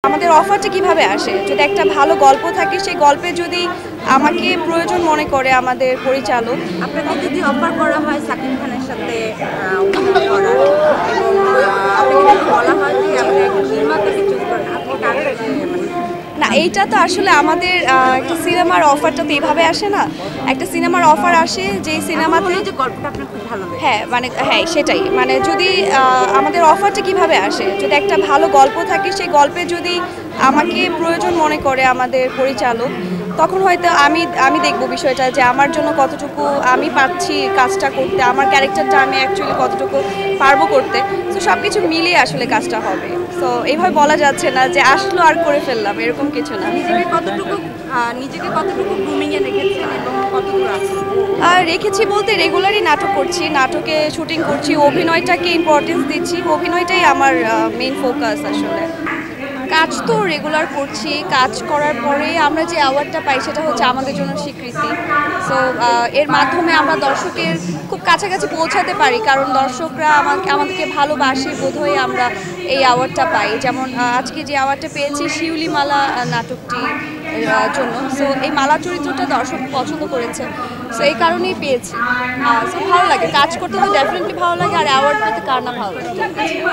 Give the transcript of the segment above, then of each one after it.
আমাদের অফারটা কিভাবে আসে? যদি একটা ভালো গল্প থাকে, সেই গল্পে যদি আমাকে প্রয়োজন মনে করে আমাদের পরিচালক, আপনাকে যদি অফার করা হয় সাকিব খানের সাথে অভিনয় করার এবং আপনাকে যদি বলা হয় যে আপনি একজন নির্মাতাকে চুজ করেন, আপনি কার সাথে না এইটা তো আসলে আমাদের একটা সিনেমার অফারটা তো এভাবে আসে না। একটা সিনেমার অফার আসে যেই সিনেমাতে যে গল্পটা আপনার খুব ভালো লাগে? হ্যাঁ সেটাই, মানে যদি আমাদের অফারটা কিভাবে আসে? যদি একটা ভালো গল্প থাকে, সেই গল্পে যদি আমাকে প্রয়োজন মনে করে আমাদের পরিচালক, তখন হয়তো আমি আমি দেখব বিষয়টা যে আমার জন্য কতটুকু আমি পাচ্ছি কাজটা করতে, আমার ক্যারেক্টারটা আমি অ্যাকচুয়ালি কতটুকু পারবো করতে। তো সব কিছু মিলিয়ে আসলে কাজটা হবে। তো এইভাবে বলা যাচ্ছে না যে আসলো আর করে ফেললাম, এরকম কিছু না। নিজেকে কতটুকু গ্রুমিং এ রেখেছেন এবং কতদূর আছেন? আর রেখেছি বলতে রেগুলারই নাটক করছি, নাটকে শুটিং করছি, অভিনয়টাকে ইম্পর্টেন্স দিচ্ছি, অভিনয়টাই আমার মেইন ফোকাস আসলে। কাজ তো রেগুলার করছি, কাজ করার পরে আমরা যে অ্যাওয়ার্ডটা পাই সেটা হচ্ছে আমাদের জন্য স্বীকৃতি। সো এর মাধ্যমে আমরা দর্শকের খুব কাছাকাছি পৌঁছাতে পারি, কারণ দর্শকরা আমাদেরকে ভালোবাসে বোধহয় আমরা এই অ্যাওয়ার্ডটা পাই। যেমন আজকে যে অ্যাওয়ার্ডটা পেয়েছি শিউলিমালা নাটকটি জন্য। সো এই মালা চরিত্রটা দর্শক পছন্দ করেছে, সো এই কারণেই পেয়েছি। সো ভালো লাগে, কাজ করতে তো ডেফিনেটলি ভালো লাগে, আর অ্যাওয়ার্ড পেতে কার না ভালো লাগে।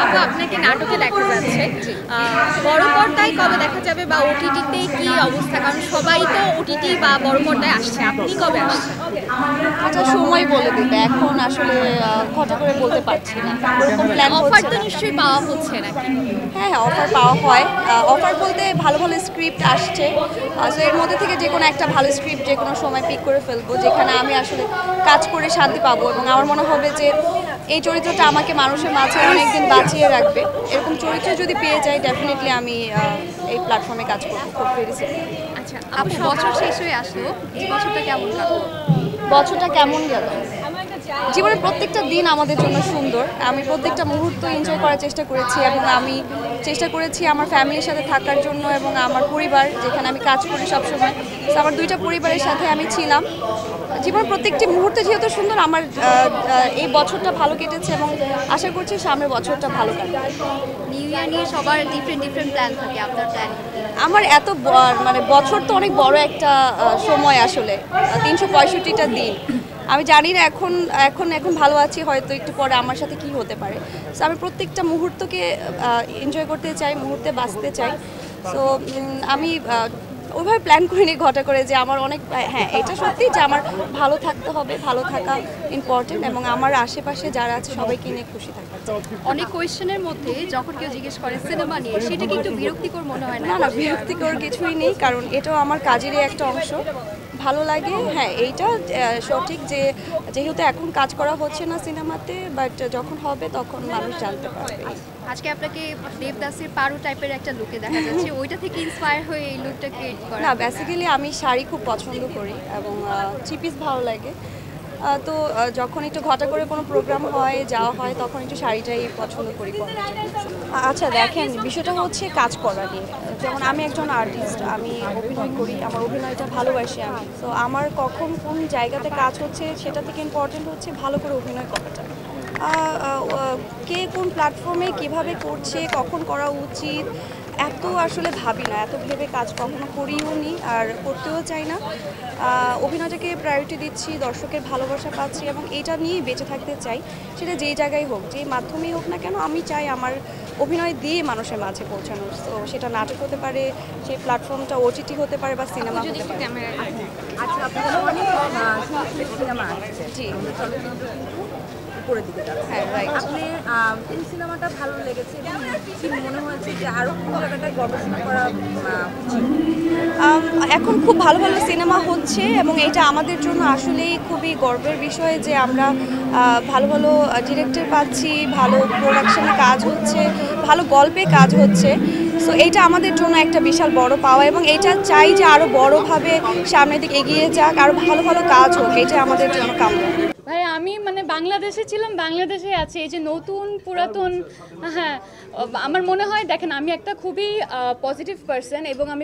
আপু আপনাকে নাটকে দেখা যাচ্ছে, বড় পর্দায় কবে দেখা যাবে বা ওটিটিতে কি অবস্থা? কারণ সবাই তো ওটিটি বা বড় পর্দায় আসছে, আপনি কবে আসছেন? এটা সময় বলে দিবে, এখন আসলে ঘটা করে বলতে পারছি না, ওরকম প্ল্যান অফার হচ্ছে তো না। নিশ্চয়ই পাওয়া হচ্ছে নাকি? হ্যাঁ অফার পাওয়া হয়, অফার বলতে ভালো ভালো স্ক্রিপ্ট আসছে। সো এর মধ্যে থেকে যে কোনো একটা ভালো স্ক্রিপ্ট যে কোনো সময় পিক করে ফেলবো, যেখানে আমি আসলে কাজ করে শান্তি পাবো এবং আমার মনে হবে যে এই চরিত্রটা আমাকে মানুষের মাঝে অনেকদিন বাঁচিয়ে রাখবে। এরকম চরিত্র যদি পেয়ে যাই, ডেফিনেটলি আমি এই প্ল্যাটফর্মে কাজ করবো খুব ভেরি সুন। আচ্ছা আপু, বছর শেষ হয়ে আসলো, এই বছরটা কেমন কাটলো? বছরটা কেমন গেল? জীবনের প্রত্যেকটা দিন আমাদের জন্য সুন্দর। আমি প্রত্যেকটা মুহূর্ত এনজয় করার চেষ্টা করেছি এবং আমি চেষ্টা করেছি আমার ফ্যামিলির সাথে থাকার জন্য এবং আমার পরিবার, যেখানে আমি কাজ করি সবসময়, তো আমার দুইটা পরিবারের সাথে আমি ছিলাম। জীবনের প্রত্যেকটি মুহূর্তে যেহেতু সুন্দর, আমার এই বছরটা ভালো কেটেছে এবং আশা করছি সামনের বছরটা ভালো কাটবে। নিউ ইয়ার নিয়ে সবার ডিফারেন্ট প্ল্যান থাকে, আপনার প্ল্যান? আমার এত মানে বছর তো অনেক বড় একটা সময় আসলে, 365টা দিন। আমি জানি না এখন এখন এখন ভালো আছি, হয়তো একটু পরে আমার সাথে কি হতে পারে। সো আমি প্রত্যেকটা মুহূর্তকে এনজয় করতে চাই, মুহূর্তে বাঁচতে চাই। সো আমি ওইভাবে প্ল্যান করিনি ঘটা করে যে আমার অনেক, হ্যাঁ এটা সত্যি যে আমার ভালো থাকতে হবে, ভালো থাকা ইম্পর্টেন্ট এবং আমার আশেপাশে যারা আছে সবাইকে নিয়ে খুশি থাকতে চাই। অনেক কোয়েশ্চেনের মধ্যে যখন কেউ জিজ্ঞেস করে সিনেমা নিয়ে, সেটা কি একটু বিরক্তিকর মনে হয় না? না না, বিরক্তিকর কিছুই নেই, কারণ এটাও আমার কাজেরই একটা অংশ। ভালো লাগে, হ্যাঁ এইটা সঠিক যে যেহেতু এখন কাজ করা হচ্ছে না সিনেমাতে, বাট যখন হবে তখন মানুষ জানতে পারবে। আজকে আপনাকে দেবদাসের পারু টাইপের একটা লুকে দেখা যাচ্ছে, ওইটা থেকে ইন্সপায়ার হয়ে এই লুকটা ক্রিয়েট করা? না বেসিক্যালি আমি শাড়ি খুব পছন্দ করি এবং থ্রি পিস ভালো লাগে। তো যখন একটু ঘটা করে কোনো প্রোগ্রাম হয়, যাওয়া হয়, তখন একটু শাড়িটাই পছন্দ করি পরার জন্য। আচ্ছা দেখেন, বিষয়টা হচ্ছে কাজ করা নিয়ে। যেমন আমি একজন আর্টিস্ট, আমি অভিনয় করি, আমার অভিনয়টা ভালোবাসি আমি। তো আমার কখন কোন জায়গাতে কাজ হচ্ছে সেটা থেকে ইম্পর্টেন্ট হচ্ছে ভালো করে অভিনয় করাটা। কে কোন প্ল্যাটফর্মে কিভাবে করছে, কখন করা উচিত, এত আসলে ভাবি না, এত ভেবে কাজ কখনো করিও নি আর করতেও চাই না। অভিনয়টাকে প্রায়োরিটি দিচ্ছি, দর্শকের ভালোবাসা পাচ্ছি এবং এটা নিয়েই বেঁচে থাকতে চাই। সেটা যেই জায়গায় হোক, যেই মাধ্যমেই হোক না কেন, আমি চাই আমার অভিনয় দিয়ে মানুষের মাঝে পৌঁছানোর। তো সেটা নাটক হতে পারে, সেই প্ল্যাটফর্মটা ওটিটি হতে পারে বা সিনেমা হতে পারে। আচ্ছা আপনার অনেক সিনেমা আসছে, জি উপরের দিকে যাচ্ছে। হ্যাঁ রাইট। আপনি কোন সিনেমাটা ভালো লেগেছে এবং কি মনে হয়েছে যে আরো কোন জায়গাটায় গবেষণা করা উচিত? এখন খুব ভালো ভালো সিনেমা হচ্ছে এবং এটা আমাদের জন্য আসলেই খুবই গর্বের বিষয় যে আমরা ভালো ভালো ডিরেক্টর পাচ্ছি, ভালো প্রোডাকশনে কাজ হচ্ছে, ভালো গল্পে কাজ হচ্ছে। সো এইটা আমাদের জন্য একটা বিশাল বড় পাওয়া এবং এটা চাই যে আরও বড়োভাবে সামনের দিকে এগিয়ে যাক, আরও ভালো ভালো কাজ হোক, এটা আমাদের জন্য কাম্য। ভাই আমি মানে বাংলাদেশে ছিলাম, বাংলাদেশে আছি, এই যে নতুন পুরাতন, হ্যাঁ আমার মনে হয় দেখেন আমি একটা খুবই পজিটিভ পার্সন এবং আমি